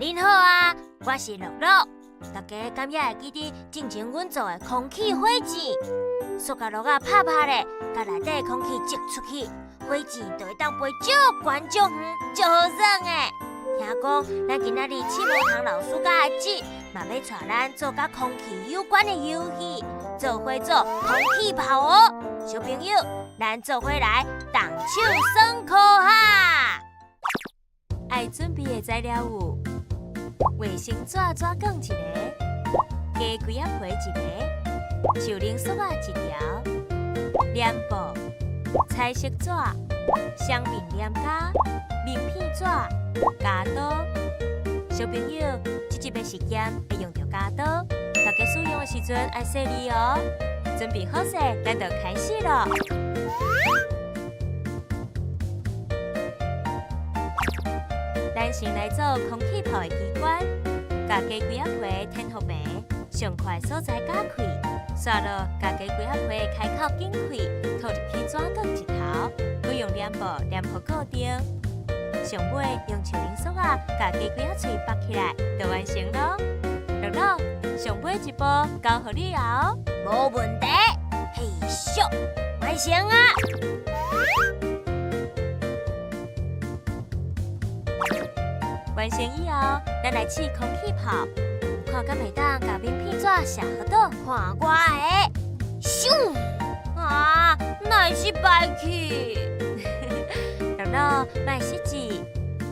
您好啊，我是乐乐。大家敢也会记得之前阮做的空气火箭？塑胶落啊拍拍咧，甲内底空气挤出去，火箭就会当飞足悬足远，足好耍的。听讲咱今仔日气魔堂老师甲阿姊嘛要带咱做甲空气有关的游戏，做伙做空气炮哦。小朋友，咱做伙来动手算科哈！爱准备的材料有：卫生纸纸卷一个，鸡龟仔皮一个，寿灵酥仔一条，黏布、彩色纸、双面黏夹、面片纸、夹刀。小朋友，这集的实验会用到夹刀，大家使用的时阵爱细腻哦。准备好势，咱就开始咯。咱先来做空气炮的机关，把鸡龟仔皮填好平，上快所在夹开，刷落把鸡龟仔皮的开口紧开，套入去纸卷一头，再用黏布黏好固定。上尾用树林锁啊，把鸡龟仔喙绑起来，就完成咯。乐乐，上尾一步交互你后，无问题。嘿咻，完成啊！完成以后，咱来试空气炮，看敢会当把面片纸写好倒，看我的，咻！啊，乃失败去。乐乐，莫失志，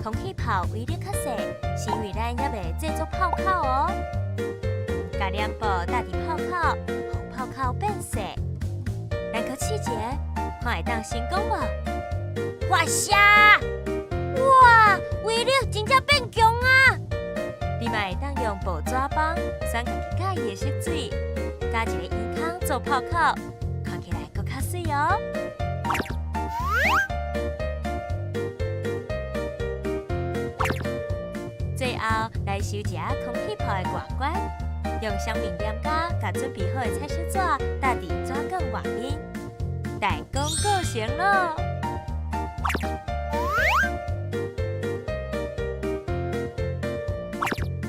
空气炮威力较细，是因为咱还未制作炮口哦。把黏布搭伫炮口，让炮口变细。咱搁试一个，看会当成功无？发射！哇，威力真正变强啊！你嘛会当用报纸棒选家己介意的色水，加一个圆孔做炮口，看起来搁较水哦。最后来收一下空气炮的外观，用双面黏夹把准备好的彩色纸搭伫纸卷外面，大功告成咯！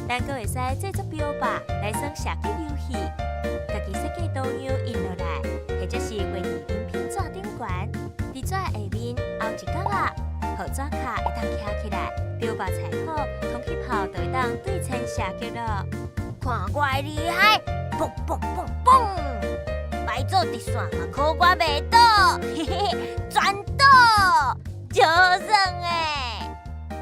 咱阁会使制作标靶来算射击游戏，家己设计图样印落来，或者是画伫面片纸顶悬，伫纸下面凹一角啊，互纸卡会当徛起来，标靶踩好，空气炮就会当对称射击咯。看我的厉害，嘣嘣嘣嘣！白做直线嘛，靠我袂倒，嘿嘿，全倒，足好耍诶！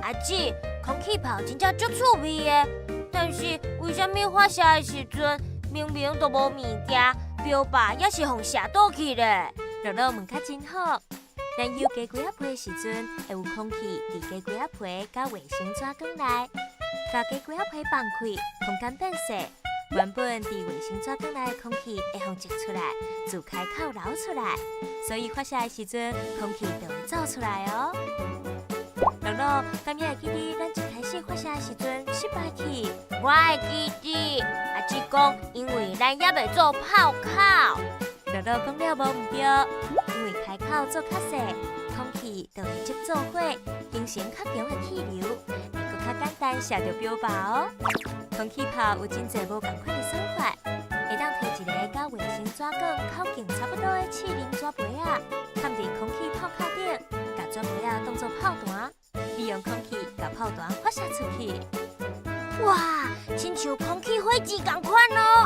阿姊，空气炮真正足趣味的。但是为什么发射的时阵，明明都无物件，标靶也是互射倒去咧？乐乐问较真好。咱有鸡龟仔皮的时阵，会有空气伫鸡龟仔皮甲卫生纸卷内，把鸡龟仔皮放开，空间变细，原本伫卫生纸卷内的空气会互挤出来，自开口流出来，所以发射的时阵，空气就会走出来哦。乐乐，敢也会记得咱一开始发射的时阵失败去？我会记得，阿姊讲，因为咱还未做炮口。乐乐讲了无毋对，因为开口做较细，空气就会接做火，形成较强的气流，会搁较简单射着标靶哦。空气炮有真侪无同款的算法，会当摕一个甲卫生纸卷口径差不多的气凝纸杯啊，放伫空气炮口顶，甲纸杯啊当做炮弹，利用空气甲炮弹发射出去。哇，亲像空气火箭同款哦！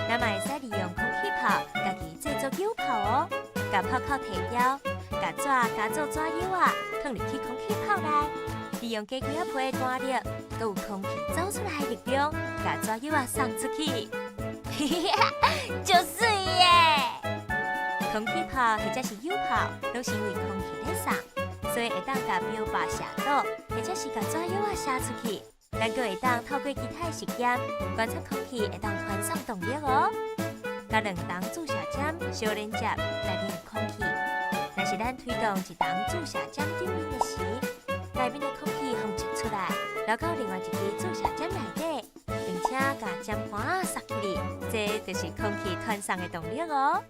咱嘛会使利用空气炮，家己制作友炮哦，甲炮口摕掉，甲纸加做纸友啊，放入去空气炮内，利用鸡龟仔皮的弹力，搁有空气走出来的力量，甲纸友啊送出去，嘿嘿哈，足水耶！空气炮或者是友炮，拢是因为空气在送，所以会当甲标靶射倒，或者是甲纸友啊射出去。咱阁会当透过其他的实验，观测空气会当传送动力哦。甲两筒注射针相连接内面的空气，若是咱推动一筒注射针顶面的时，内面的空气互挤出来，流到另外一支注射针内底，并且甲针环塞起来，这就是空气传送的动力哦。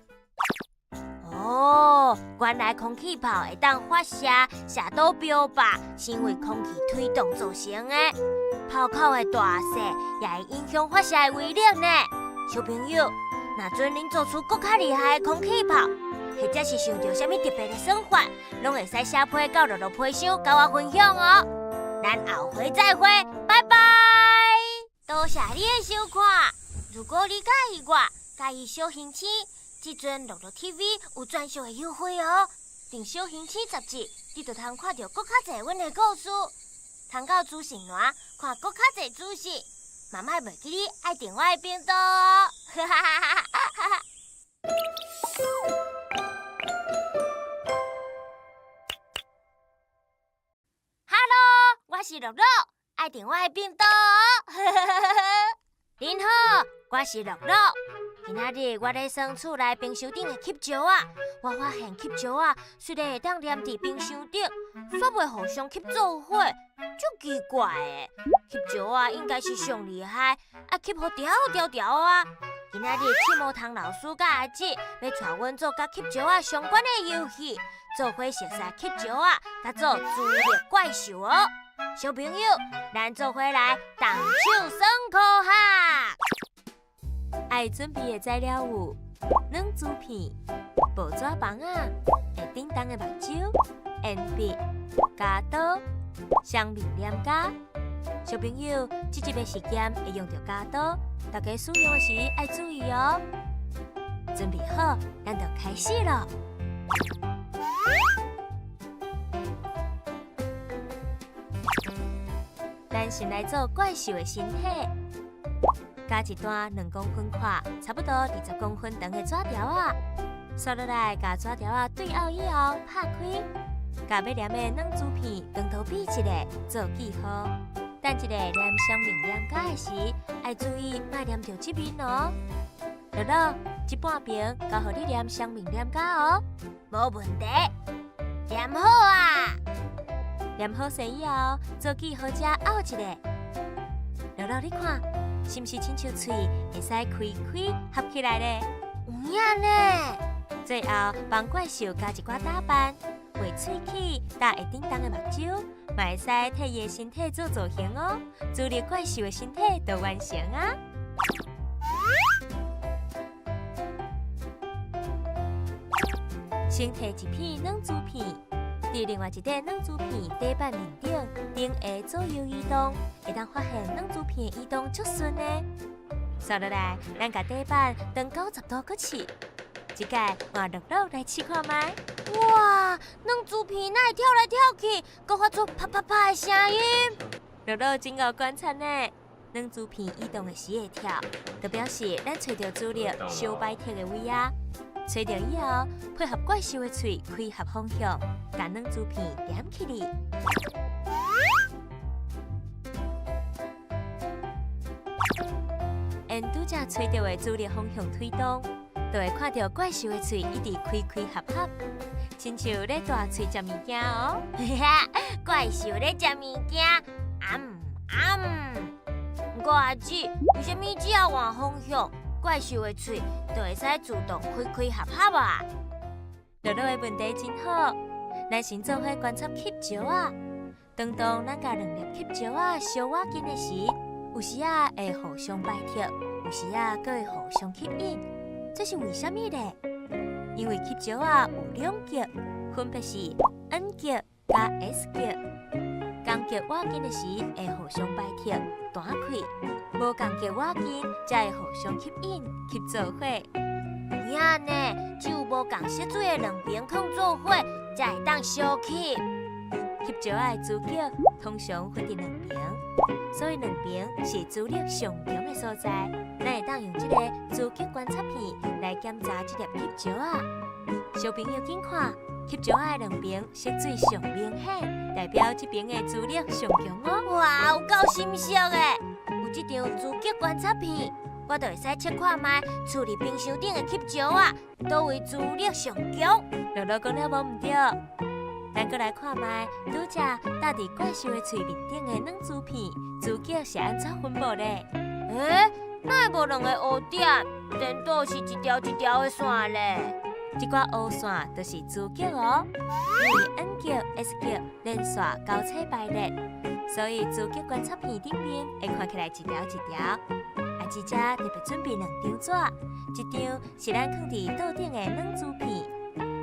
哦，原来空气炮会当发射射倒标靶，是因为空气推动造成的。泡口的大小，也会影响发射的威力呢。小朋友，若准恁做出更较厉害的空气炮，或者是想到什么特别的算法，拢会使写批到乐乐批箱甲我分享哦。咱后回再会，拜拜！多谢你的收看。如果你介意我，介意小型星，即阵乐乐 TV 有专属的优惠哦。订小型星杂志，你就通看到更较侪阮的故事。通到资讯栏看更较侪资讯，嘛莫袂记你爱订我的频道哦。哈哈哈哈哈哈！Hello， 我是乐乐，爱订我的频道哦。您好，我是乐乐。今仔日我咧算厝内冰箱顶的吸石啊，我发现吸石啊虽然会当黏伫冰箱顶，却袂互相吸做伙，足奇怪的。吸石啊应该是上厉害，啊吸互条啊。今仔日气毛堂老师甲阿姊要带阮做甲吸石啊相关的游戏，做伙熟悉吸石啊，甲做自力怪兽哦。小朋友，咱做伙来动手算科哈！爱准备的材料有：软纸片、报纸棒啊、会叮当的目睭、铅笔、加刀、双面黏夹。小朋友，这集的实验会用到加刀，大家使用时爱注意哦。准备好，咱就开始咯。咱先来做怪兽的身体。加一段2公分宽，差不多20公分长的纸条啊，刷落来，把纸条啊对凹以后拍开，把要黏的软纸片长度比一个做记号。等一个黏双面黏夹的时，要注意莫黏到这面哦。乐乐，这半边交互你黏双面黏夹哦，无问题。黏好啊！黏好势以后，做记号者凹一个。乐乐，你看。是毋是亲像喙会使开合起来咧？有影呢！最后帮怪兽加一寡打扮，画喙齿，搭会叮当的目睭，嘛会使替伊的身体做造型哦。自力怪兽的身体就完成啊！先摕一片软纸片。伫另外一块软纸片底板面顶下左右移动，会当发现软纸片移动足顺的。刷落来，咱甲底板转90度搁试。即届换乐乐来试看卖。哇，软纸片哪会跳来跳去，搁发出啪啪啪的声音？乐乐真有观察呢。软纸片移动的时会跳，就表示咱找到资料小摆脱的位啊。找到以后，配合怪兽的喙开合方向，把软纸片粘起来。沿拄则找到的主力方向推动，就会看到怪兽的喙一直开合，亲像咧大喙食物件哦。哈哈，怪兽咧食物件，不过阿姊，为什么只要换方向？怪兽的喙就会使自动开合啊！乐乐的问题真好，咱先做伙观察吸石啊。当咱甲2粒吸石啊相握紧的时，有时啊会互相摆脱，有时啊阁会互相吸引。这是为什么呢？因为吸石啊有2极，分别是 N 极加 S 极。同极握紧的时会互相摆脱、弹开。无共极握紧，才会互相吸引、吸做伙。有影呢，只有无共色水的2边放做伙，才会当相吸。吸石的主角通常分伫2边，所以2边是主力上强的所在。咱会当用这个主角观察片来检查这粒吸石啊。小朋友紧看，吸石的2边色水上明显，代表这边的主力上强哦。哇，有够深色的！这张主角观察片，我就会使测看卖厝里冰箱顶的吸石啊，倒位主力上强。乐乐讲了无唔对，咱搁来看卖，拄则搭伫怪兽的喙面顶的软纸片，主角是安怎分布咧？哪会无2个黑点，颠倒是一条一条的线咧？这挂黑线就是主角哦，因为 N 极、S 极连线交叉排列。所以主角观察片顶面会看起来一条一条。记者特别准备2张纸，一张是咱放伫桌顶的软纸片，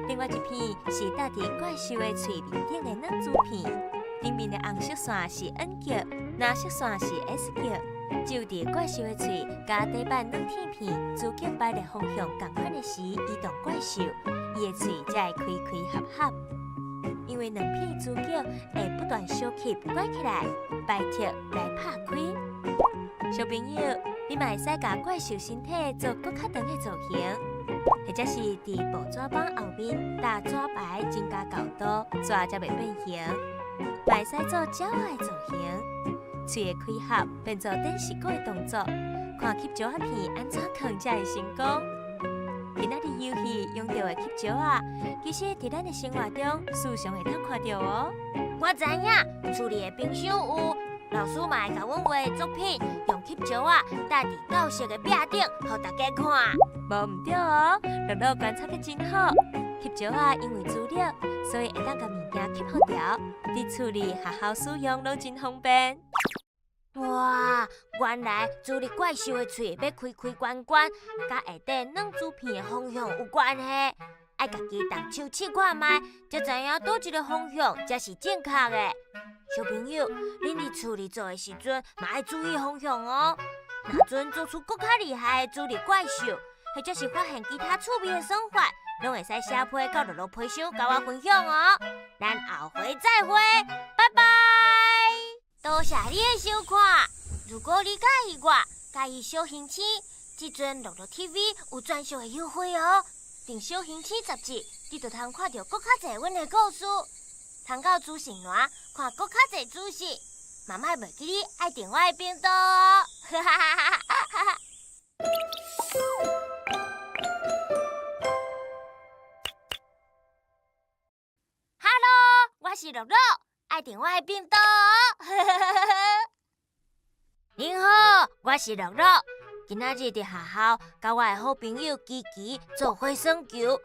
另外一片是搭伫怪兽的嘴面顶的软纸片。顶面的红色线是 N 脚，蓝色线是 S 脚。只有伫怪兽的嘴加底板软片片，主角摆的方向同款的时，移动怪兽，伊的嘴才会开开合合。因为2片主角会不断小吸拐起来，摆脱来拍开。小朋友，你嘛会使甲怪兽身体做搁较长的造型，或者是伫报纸板后面搭纸牌增加高度，纸才袂变形。嘛会使做鸟仔的造型，喙的开合变做电视鼓的动作，看吸石仔片安怎扛才会成功。今仔日游戏用到的吸石仔，其实伫咱的生活中时常会当看到哦。我知影，厝里的冰箱有。老师嘛会甲阮画的作品，用吸石仔搭伫教室的壁顶，互大家看。无毋对哦，乐乐观察得真好。吸石仔因为资料，所以会当甲物件吸好条，伫厝里好好使用都真方便。哇，原来主力怪兽的喙要开开关关，甲下底软纸片的方向有关系。爱家己动手试看卖，才知影倒一个方向才是正确的。小朋友，恁伫厝里做的时阵，嘛爱注意方向哦。若准做出更较厉害的主力怪兽，或者是发现其他趣味的算法，拢会使写批到乐乐批箱甲我分享哦。咱后回再会，拜拜。多谢你的收看。如果你介意我，介意小型星，即阵乐乐 TV 有专属的优惠哦。订小型星杂志，你就通看到更较侪阮的故事。通到资讯栏看更较侪资讯，嘛莫袂记你爱订我的频道哦。哈哈哈哈哈！Hello， 我是乐乐，爱订我的频道哦。您好，我是乐乐。今仔日伫学校，甲我的好朋友琪琪做花生球，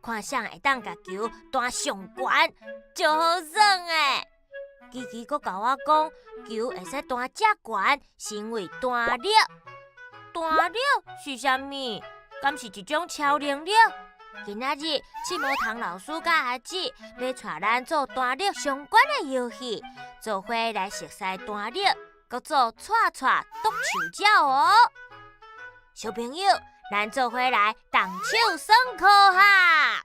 看谁会当甲球弹上悬，就好耍诶。琪琪阁甲我讲，球会使弹遮悬，是因为弹力。弹力是啥物？敢是一种超能力？今仔日七毛堂老师甲阿姊要带咱做弹力相关的游戏，做伙来熟悉弹力，阁做串串独手脚哦。小朋友，咱做伙来动手算课哈！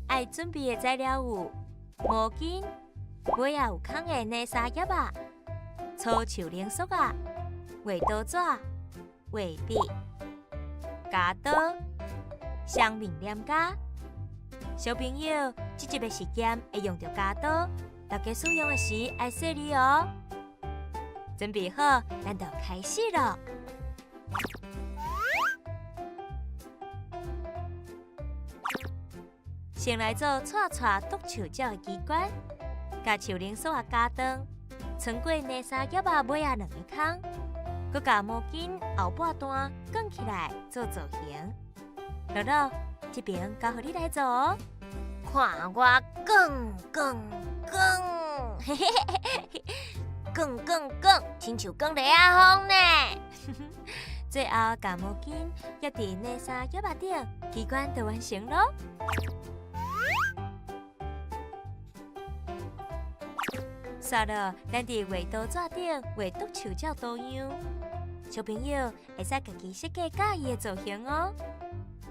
爱准备的材料有毛巾、尾仔有孔的泥沙叶啊、粗树零束啊、画刀纸、画笔、夹刀、双面黏夹。小朋友，这集的实验会用到夹刀，大家使用的时爱细腻哦。准备好，咱就开始咯。先来做串串独手脚的机关，甲树零束啊加长，穿过泥沙叶啊尾啊2个孔，佮甲毛巾后半段卷起来做造型。乐乐，这边交互你来做哦。看我卷，嘿嘿嘿嘿，卷，亲像卷雷啊风呢。最后，甲毛巾压伫泥沙叶啊顶，机关就完成咯。刷了，咱伫画刀纸顶画独手脚多样。小朋友会使家己设计喜意的造型哦。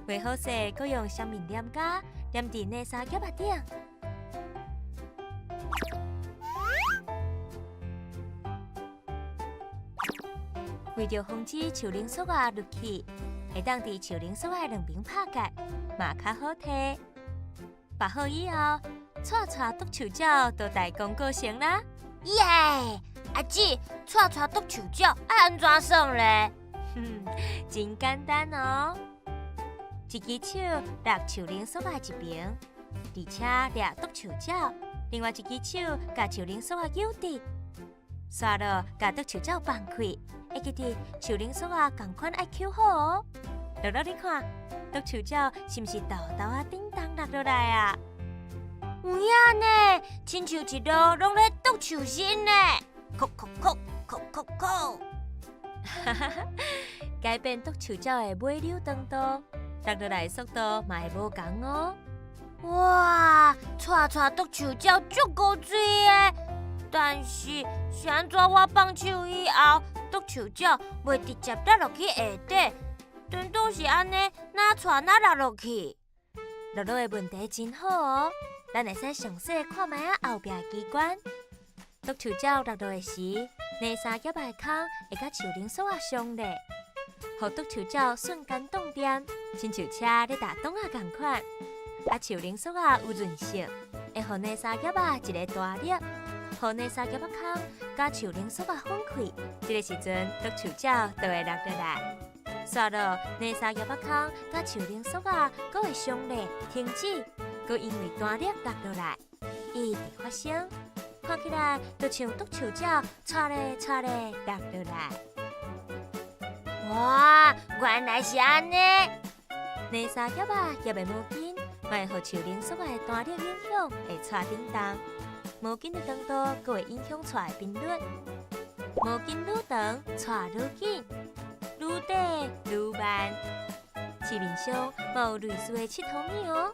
画好势，佮用双面黏夹黏伫泥沙叶啊顶。为着防止树零束啊入去，会当伫树零束啊2边拍结，嘛较好摕。绑好以后，串串独手脚就大功告成啦！耶！阿姊，串串独手脚爱安怎算咧？真简单哦。一只手拿树零束啊一边，而且抓独手脚；另外一只手甲树零束啊揪直，刷了甲独手脚放开。会记得树零束啊同款爱扣好哦。乐乐你看，独手脚是毋是豆豆啊叮当落落来啊？有影呢，亲像一路拢咧剁树身呢，哭哭哭哭哭哭。改变剁树鸟的尾流长度，落落来速度嘛会无同哦。哇，带剁树鸟足够水的，但是安怎我放手以后，剁树鸟袂直接落落去下底，全都是安尼，哪带哪落落去？乐乐的问题真好哦，咱会使详细看卖啊后壁的机关。剁树鸟落落的时，内三叶的空会甲树林锁啊相连，互剁树鸟瞬间冻点，亲像车咧打洞啊共款。啊，树林锁啊有润色，会互内三叶啊一个大粒，互内三叶啊空甲树林锁啊分开，这个时阵剁树鸟就会落落来。刷落内三叶仔空甲树林锁啊，阁会相连停止，阁因为单粒落落来，一直发生，看起来就像剁树鸟刷咧刷咧落落来。哇，原来是安尼。内三叶仔叶的毛巾，会互树林锁啊的单粒影响，会刷叮当。毛巾的长度，阁会影响刷的频率。毛巾愈长，刷愈紧。愈短愈慢，市面上嘛有类似的佚佗米哦。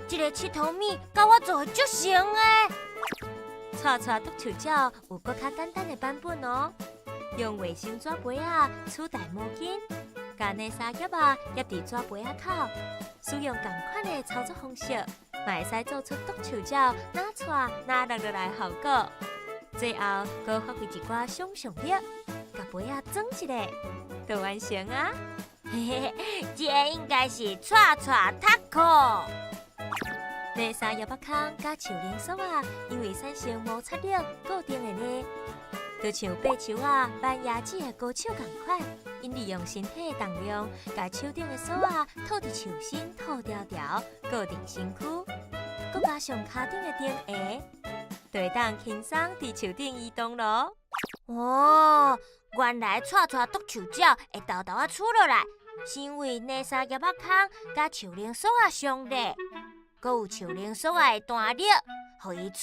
这个佚佗米甲我做的足像诶。撮剁树鸟有搁较简单的版本哦，用卫生纸杯啊取代毛巾，甲内三叶啊夹伫纸杯啊口，使用同款的操作方式，嘛会使做出剁树鸟哪撮哪落落来的效果。最后，搁发挥一寡想象力，甲杯啊装一个。就完成啊！嘿嘿，这个应该是叉塔壳。内三叶仔空甲树林锁啊，因为产生摩擦力固定的呢，就像爬树啊扳牙齿的高手同款，因利用身体的重量，甲手顶的锁啊套伫树身套条条，固定身躯，搁加上脚顶的钉鞋，就会当轻松伫树顶移动咯。哦。原来剁树鸟会豆豆啊出落来，是因为内三叶仔空甲树林锁啊相连，阁有树林锁啊的单粒，互伊带。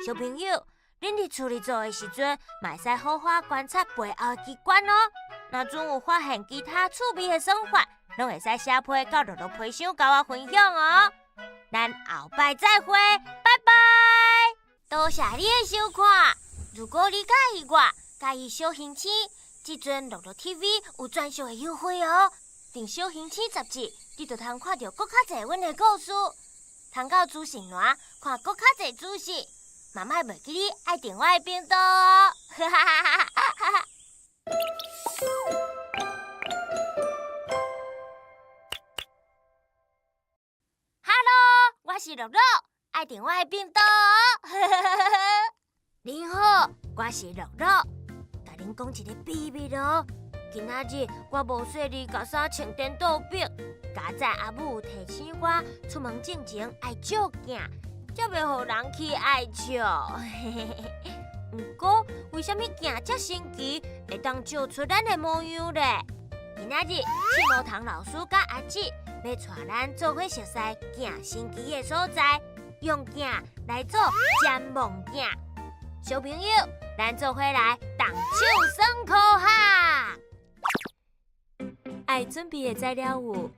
小朋友，恁伫厝里做的时阵，嘛使好好观察背后的机关哦。若准有发现其他趣味的算法，拢会使写批到乐乐批箱甲我分享哦。咱后摆再会，拜拜！多谢你的收看。如果你介意我，介意小星星，即阵乐乐 TV 有专属的优惠哦。订小星星杂志，你就通看到更较侪阮的故事，通到资讯栏看更较侪资讯。嘛莫袂记你爱订我的频道哦。哈哈哈哈哈哈。Hello， 我是乐乐，爱订我的频道哦。哈哈哈哈。你好，我是乐乐，甲恁讲一个秘密哦。今仔日我无说你甲衫穿颠倒壁，家在阿母提醒我出门之前爱照镜，才袂互人去爱笑。不过，为什么镜遮神奇，会当照出咱的模样咧？今仔日赤毛堂老师甲阿姊要带咱做伙熟悉镜神奇的所在，用镜来做占梦镜。小朋友，咱做伙来动手算苦哈！爱准备的材料有：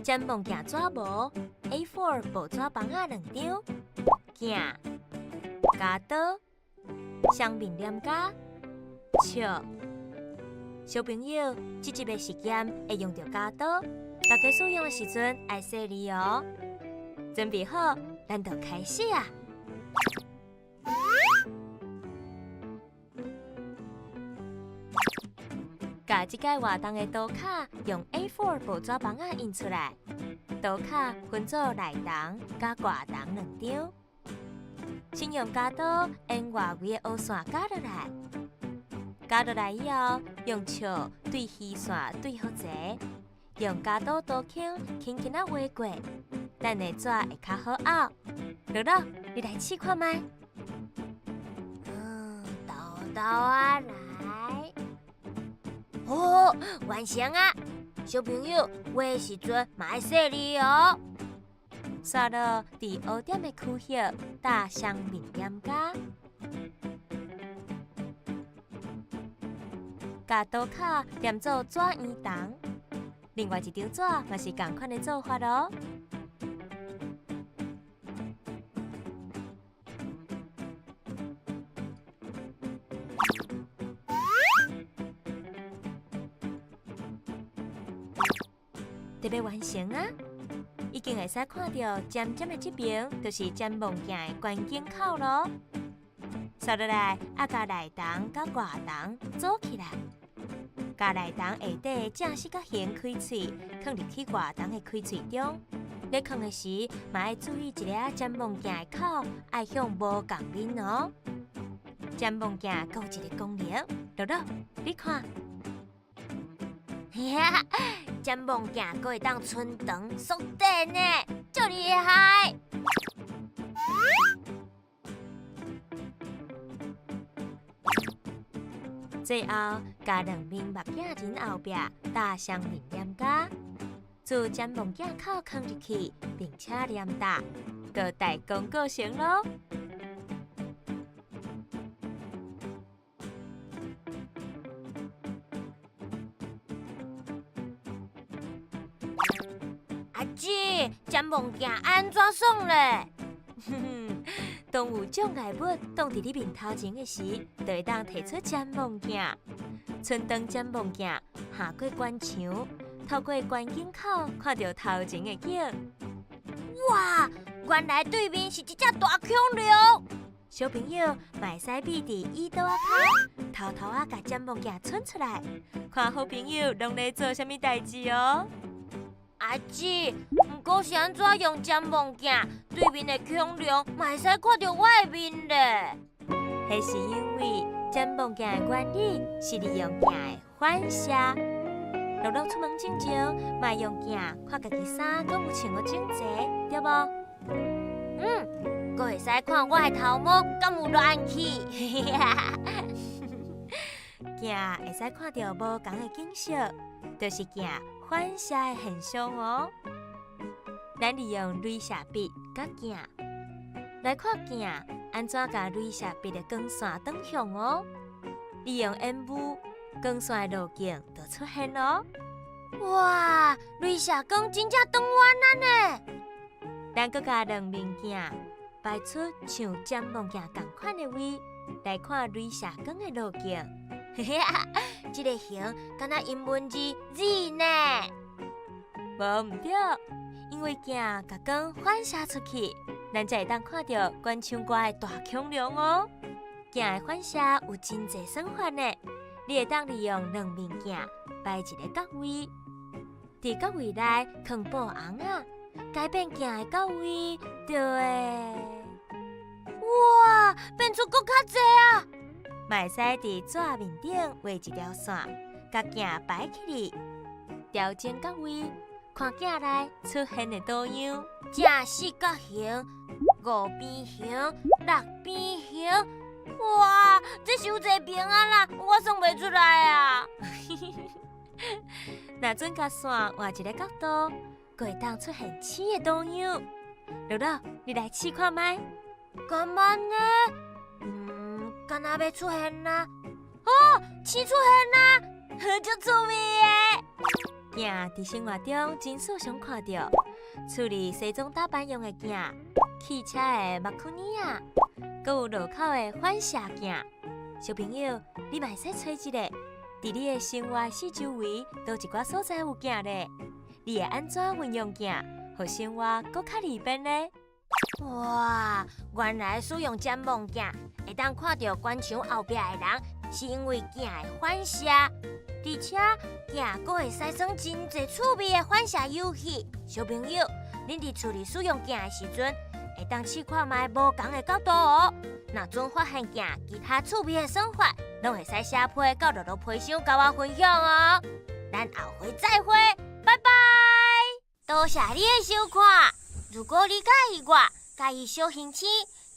占梦镜纸模、A4 薄纸板啊2张、镜、夹刀、双面黏夹、尺。小朋友，这集的实验会用到夹刀，大家使用的时阵爱细腻哦。准备好，咱就开始啊！把这个活动的刀卡用 A4 薄纸板啊印出来，刀卡分做内档甲外档2张。先用夹刀沿外围的黑线夹落来，夹落来以后，用尺对虚线对好齐，用夹刀刀轻轻轻啊划过，咱的纸会较好拗。乐乐，你来试看卖。豆豆啊来。哦，完成啊！小朋友，画的时阵嘛爱细腻哦。刷到伫乌点的区域大香面店家，甲刀卡念做纸圆筒。另外一张纸嘛是同款的做法咯。特别完成啊！已经会使看到尖尖的这边，就是尖梦镜的关键口咯。刷落来，甲内筒甲外筒组起来。甲内筒下底正四角形开喙，放入去外筒的开喙中。咧放的时，嘛要注意一个尖梦镜的口要向无共面哦。尖梦镜阁有一个功能，乐乐，你看。呀，尖梦镜阁会当伸长缩短呢，足厉害！最后，加两面目镜人后壁打上面黏胶，自尖梦镜口放入去，并且黏大，就大功告成咯。阿姊，尖梦镜安怎耍咧？当有障碍物挡伫你面头前的时，就会当摕出尖梦镜，伸长尖梦镜，下过关墙，透过关景口看到头前的景。哇，原来对面是一只大恐龙！小朋友嘛会使闭伫耳朵仔骹，偷偷啊甲尖梦镜伸出来，看好朋友拢咧做啥物代志哦。阿姊，毋过是安怎用尖梦镜？对面的恐龙嘛会使看到外面咧？迄是因为尖梦镜的原理是利用镜的反射。乐乐出门之前，嘛用镜看家己衫敢有穿有整齐，对无？阁会使看我的头毛敢有乱去。镜会使看到无同的景色，就是镜反射的现象哦。咱利用镭射笔甲镜来看镜安怎甲镭射笔的光线转向哦。利用烟雾，光线的路径就出现咯。哇，镭射光真正转弯啊呢！咱阁甲两面镜摆出像尖梦镜同款的位，来看镭射光的路径。嘿嘿，这个形敢若英文字 Z 呢？无毋对，因为镜甲光反射出去，咱才会当看到关墙外的大恐龙哦。镜的反射有真侪算法呢，你会当利用两面镜摆一个角位，伫角位内放布红啊，改变镜的角位，就会哇，变出更较侪啊！嘛会使伫纸面顶画一条线，甲镜摆起来，调整角位，看镜内出现的图样。正四角形、五边形、六边形，哇，这是有侪边啊啦，我算袂出来啊！若准甲线换一个角度，佫会当出现星的图样。乐乐，你来试看卖。干嘛呢？敢若要出现啦！哦，星出现啦，足趣味的。镜伫生活中真少常看到，处理西装打扮用的镜，汽车的麦克尼亚，佫有路口的反射镜。小朋友，你嘛会使找一个，伫你的生活四周围，倒一寡所在有镜咧。你会安怎运用镜，互生活佫较利便呢？哇，原来使用尖梦镜会当看到关墙后壁的人，是因为镜的反射，而且镜佫会使耍真侪趣味的反射游戏。小朋友，恁伫厝里使用镜的时阵，会当试看卖无同的角度哦。若准发现镜其他趣味的算法，拢会使写批到乐乐批箱甲我分享哦。咱后回再会，拜拜！多谢你的收看。如果你介意我，介意小星星，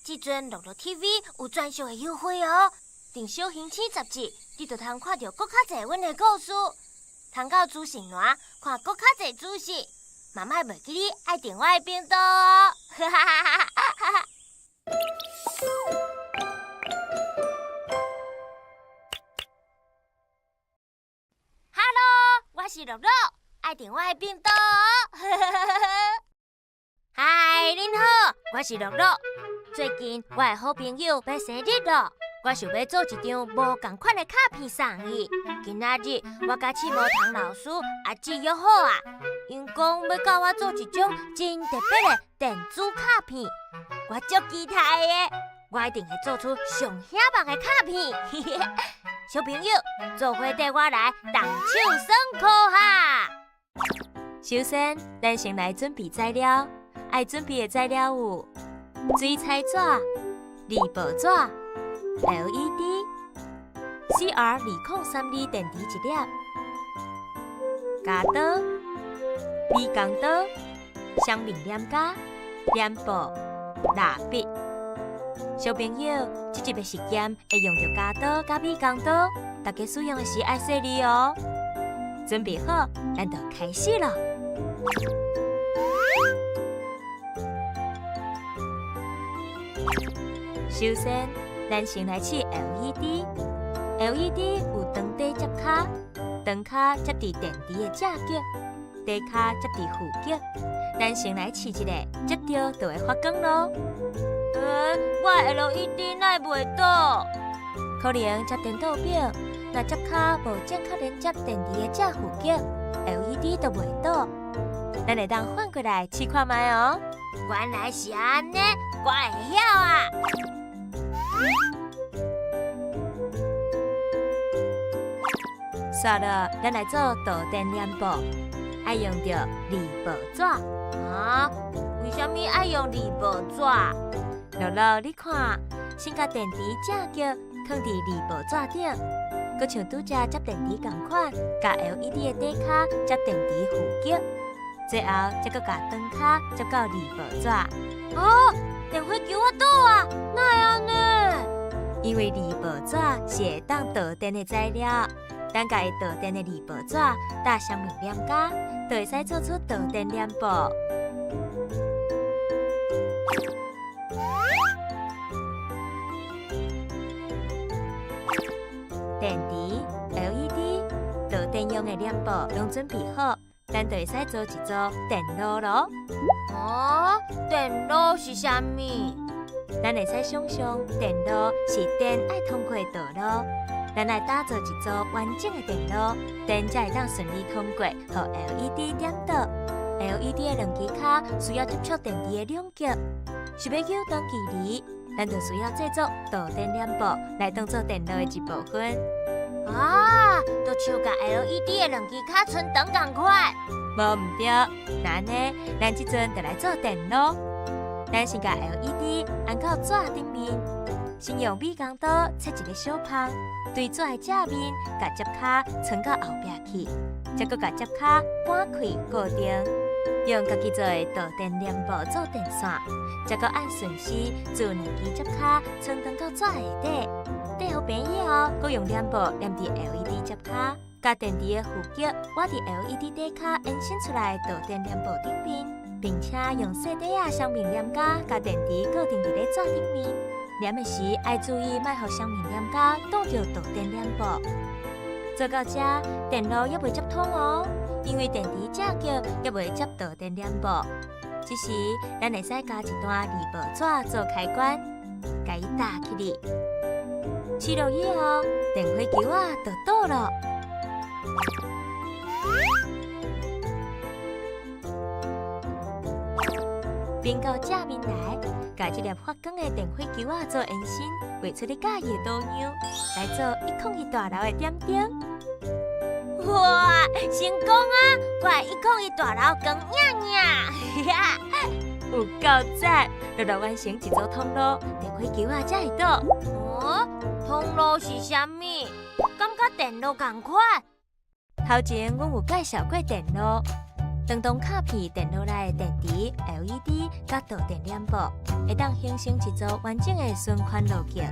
即阵乐乐 TV 有专属的优惠哦。订小星星杂志，你就通看到更较侪阮的故事，通到资讯栏看更较侪资讯。妈妈袂记你爱订我的冰豆哦。哈哈哈哈哈哈。Hello， 我是乐乐，爱订我的冰豆哦。嗨，恁好，我是乐乐。最近我的好朋友要生日了，我想要做一张无同款的卡片送伊。今仔日我甲试模堂老师阿姊约好啊，因讲要教我做一种真特别的电子卡片，我足期待的，我一定会做出上响棒的卡片。小朋友，做伙跟我来动手算课哈！首先，咱先来准备材料。爱准备的材料有水彩纸、离报纸、LED、CR2032电池一粒、夹刀、美工刀、双面黏夹、黏布、蜡笔。小朋友，这集的实验会用到夹刀甲美工刀，大家使用的时爱细腻哦。准备好，咱就开始咯。首先，咱先来试 LED。LED 有长底接卡，长卡接伫电池的正极，底卡接伫负极。咱先来试一个，接着就会发光咯。我的 LED 哪会袂倒？可能接电倒表，若接卡无正确连接电池的正负极 ，LED 就袂倒。咱会当反过来试看卖哦。原来是安尼，我会晓啊。煞了，咱来做导电黏布，爱用到离报纸。啊？为什么爱用离报纸？乐乐，你看，先甲电池正极放伫离报纸顶，佮像拄则接电池同款，甲 LED 的底卡接电池负极，最后再佮甲灯卡接到离报纸。哦，电火球我倒啊，哪会安尼？因为离报纸是会当导电的材料，咱甲伊导电的离报纸搭双面黏夹，就会使做出导电黏布。电池、LED、导电用的黏布拢准备好，咱就会使做一组电路咯。哦，电路是啥物？咱会使想象电路是电爱通过的道路，咱来打造一组完整的电路，电才会当顺利通过，互 LED 点导。LED 的两支卡需要接触电池的两极，是要扭动距离，咱就需要制作导电黏布来当做电路的一部分。啊，就像甲 LED 的两支卡存档同款。无唔对，那呢，咱即阵就来做电路。咱先甲 LED 按到纸顶面，先用美工刀切一个小缝，对纸的正面，甲接卡藏到后壁去，再搁甲接卡扳开固定。用家己做的导电黏布做电线，再搁按顺时自两支接卡藏当到纸下底，底好平以后，搁用黏布黏伫 LED 接卡，甲电池的负极挖伫 LED 底卡延伸出来的导电黏布顶面，并且用细底仔双面黏夹甲电池固定伫咧纸顶面。黏的时爱注意，莫互双面黏夹挡着导电黏布。做到这，电路还未接通哦，因为电池正极还未接导电黏布。这时，咱会使加一段离报纸做开关，甲伊搭起哩。试落以后，电火球啊就倒了。并到正面来，甲这粒发光的电火球啊做延伸，画出你喜欢的图样，来做101大楼的点点。哇，成功啊！我的101大楼光亮亮，有够赞！乐乐完成一组通路，电火球啊才会倒。哦，通路是啥物？感觉电路同款。头前阮有介绍过电路。当当卡片电路内的电池、LED 甲导电黏布，会当形成一组完整的循环路径，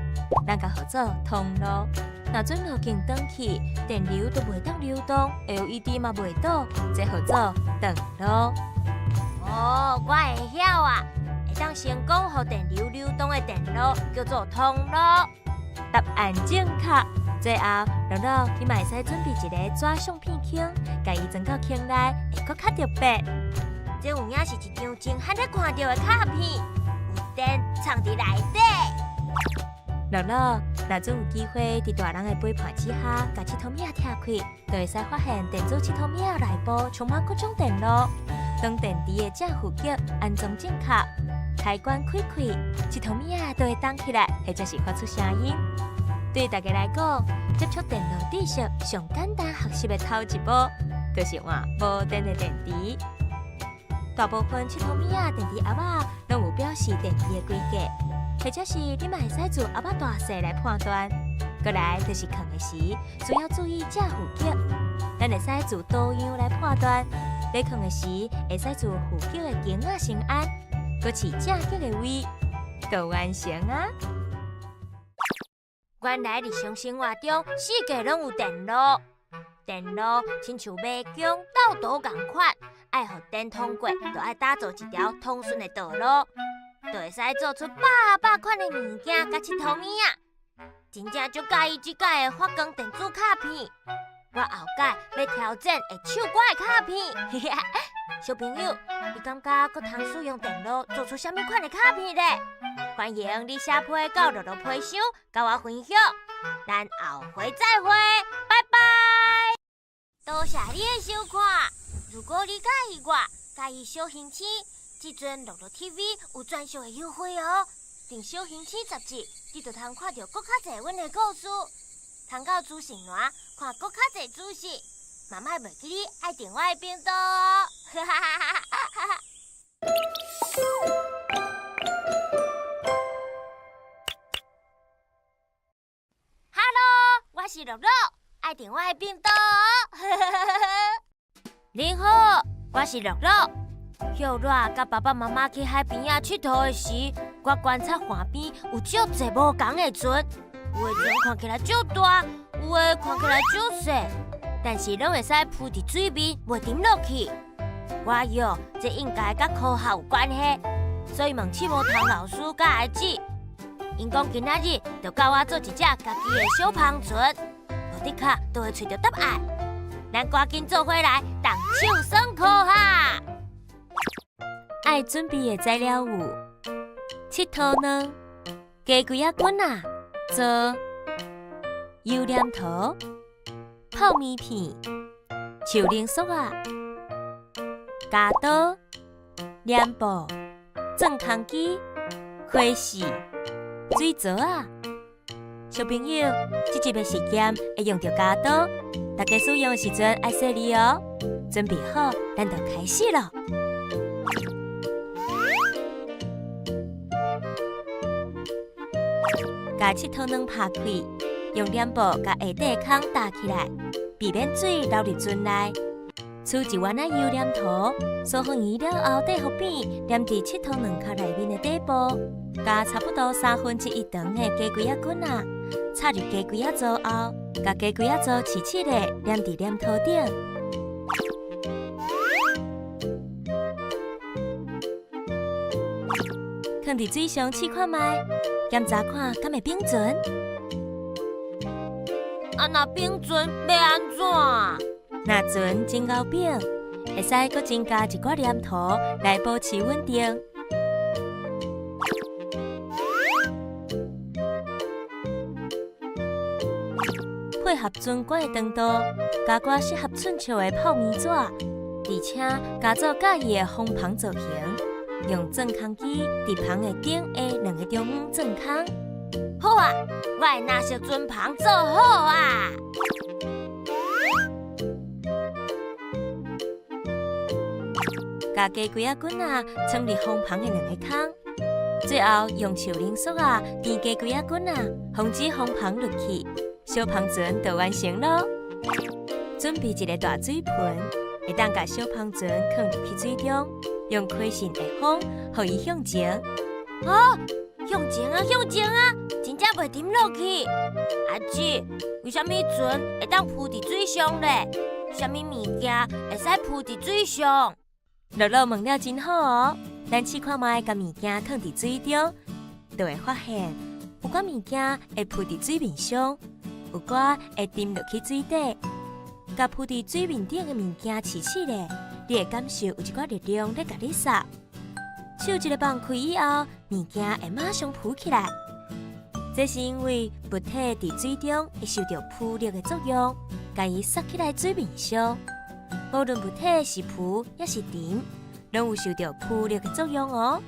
咱甲号做通路。若准路径断去，电流就袂当流动 ，LED 嘛袂倒，这号做断路。哦，我会晓啊，会当成功互电流流动的电路叫做通路。答案正确。最后，乐乐，你嘛会使准备一个纸相片框，甲伊装到框内，会搁较特别。这有影是一张真罕咧看到的卡片，有电藏伫内底。乐乐，若准有机会伫大人的陪伴之下，甲佚佗名拆开，就会使发现电子佚佗名内部充满各种电路。当电池的正负极安装正确，开关开开，佚佗名都会动起来，或者是发出声音。对大家来讲，接触电路知识上简单学习的头一步，就是换无电的电池。大部分佚佗名电池盒仔拢有表示电池的规格，或者是你嘛会使自盒仔大小来判断。过来就是放的时，需要注意正负极，咱会使自多样来判断。在放的时，会使自负极的经啊先按，搁是正极的位，就完成啊！原来日常生活中，四界拢有电路。电路亲像马弓、斗倒共款，爱互电通过，就爱打造一条通顺的道路，就会使做出百款的物件甲佚佗物啊！真正足介意即届的发光电子卡片。我后届要挑战会唱歌的卡片。小朋友，你感觉搁通使用电路做出啥物款的卡片呢？欢迎你写批到乐乐批箱，甲我分享。咱后回再会，拜拜！多谢你的收看。如果你介意我，介意小星星，即阵乐乐 TV 有专属的优惠哦。订小星星杂志，你就通看到搁较侪阮的故事。通到资讯栏看搁较侪资讯，嘛莫袂记你爱订我的频道哦。我是乐乐，爱订我的频道哦。你好，我是乐乐。小乐甲爸爸妈妈去海边仔佚佗的时，我观察岸边有足侪无同的船，有的船看起来足大，有的看起来足细，但是拢会使浮伫水面，袂沉落去。我哟，这应该甲科学有关系，所以问刺毛虫老师甲阿姊。因讲今仔日就教我做一只家己的小帆船，无的确都会找到答案。咱赶紧做伙来动手算科学。爱准备的材料有：佚佗卵、鸡龟仔滚啊，做油黏土、泡米片、树奶酥啊、加刀、黏布、钻空机、花饰。水槽啊，小朋友，这集的实验会用到加刀，大家使用的时阵爱细腻哦。准备好，咱就开始咯。把佚佗卵拍开，用黏布把下底的孔搭起来，避免水流入船内。取一碗油黏土，疏放完了后，底附边黏伫佚佗卵壳内面的底部。加差不多1/3长的鸡龟仔滚啊，插入鸡龟仔槽后，甲鸡龟仔槽齐齐的黏伫黏土顶。放伫水上试看卖，检查看敢会冰船。若冰船要安怎？若船真够冰，会使搁增加一寡黏土来保持稳定。配合船管的长度，加挂适合寸尺的泡棉纸，而且加做介意的风帆造型，用钻空机伫帆的顶下2个中央钻空。好啊，我会拿小船帆做好啊！把鸡龟仔滚啊装入风帆的2个孔，最后用树奶酥啊填鸡龟仔滚啊，防止风帆落去。小帆船就完成咯。准备一个大水盆，会当把小帆船放入去水中，用开线的风，互伊向前。向前啊，向前啊，真正袂沉落去。阿姊，为什么船会当浮伫水上咧？什么物件会使浮伫水上？乐乐问了真好哦，咱试看卖甲物件放伫水中，就会发现有寡物件会浮伫水面上，有寡会沉落去水底。甲浮伫水面顶的物件试试咧，你会感受有一寡力量在甲你撒。手一个放开以后，物件会马上浮起来。这是因为物体伫水中会受到浮力的作用，甲伊撒起来水面上。无论物体是浮也是沉，拢有受到浮力的作用哦。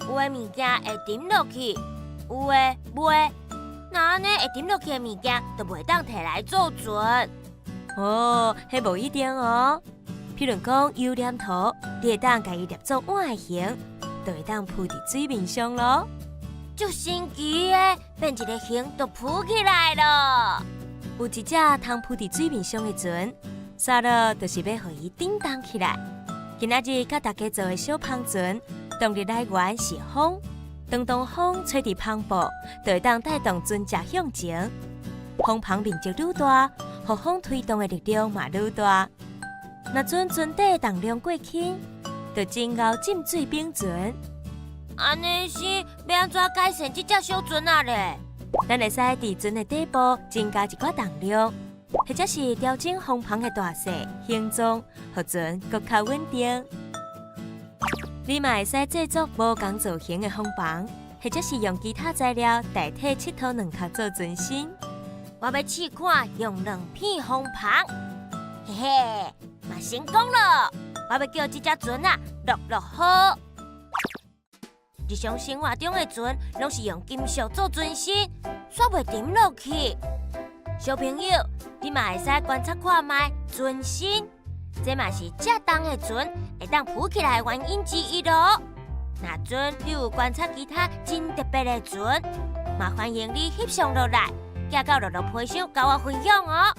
有的物件会沉落去，有的袂。那安尼会沉落去的物件，就袂当摕来做船。哦，迄无一定哦。譬如讲油黏土，你会当甲伊捏做碗的形，就会当浮伫水面上咯。足神奇的，变一个形就浮起来了。有一只通浮伫水面上的船，沙乐就是要互伊振动起来。今仔日甲大家做的小帆船，动力来源是风。当风吹伫帆布，就会当带动船只向前。风帆面积愈大，互风推动的力量嘛愈大。若船底重量过轻，就真熬浸水变船。安尼是要安怎改善这只小船啊咧？咱会使伫船的底部增加一寡重量，或者是调整风帆的大小、形状，互船更较稳定。你嘛会使制作无同造型的风帆，或者是用其他材料代替七头两壳做船身。我要试看用2片风帆，嘿嘿，嘛成功了！我要叫这只船啊乐好。日常生活中的船拢是用金属做船身，煞袂沉落去。小朋友，你嘛会使观察看卖船身，这嘛是正重的船会当浮起来的原因之一咯。若准你有观察其他真特别的船，嘛欢迎你翕相落来，寄到乐乐皮箱甲我分享哦。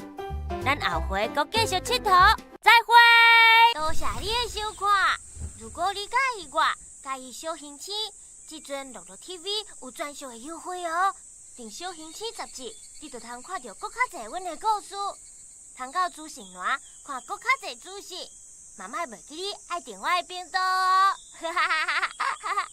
咱后回阁继续佚佗，再会！多谢你的收看。如果你介意我，介意小型星，这阵乐乐 TV 有专属的优惠哦。订小型星杂志，你就通看到更较侪阮的故事。通到资讯栏看更较侪资讯，嘛莫袂记你爱订我的频道哦。哈哈哈哈哈哈。